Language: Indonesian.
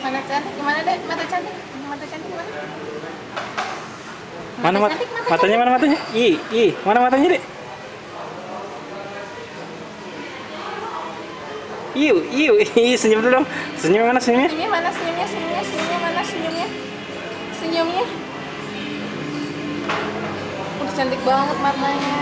Mana cantik? Gimana deh? Mata cantik? Mata cantik mana? Mana Cantik, mata matanya? cantik. Mana matanya? Mana matanya, Dek? Senyum dulu dong. Senyum mana senyumnya? Senyumnya mana? Senyumnya, senyumnya, senyumnya mana? Senyumnya, senyumnya. Udah cantik banget matanya.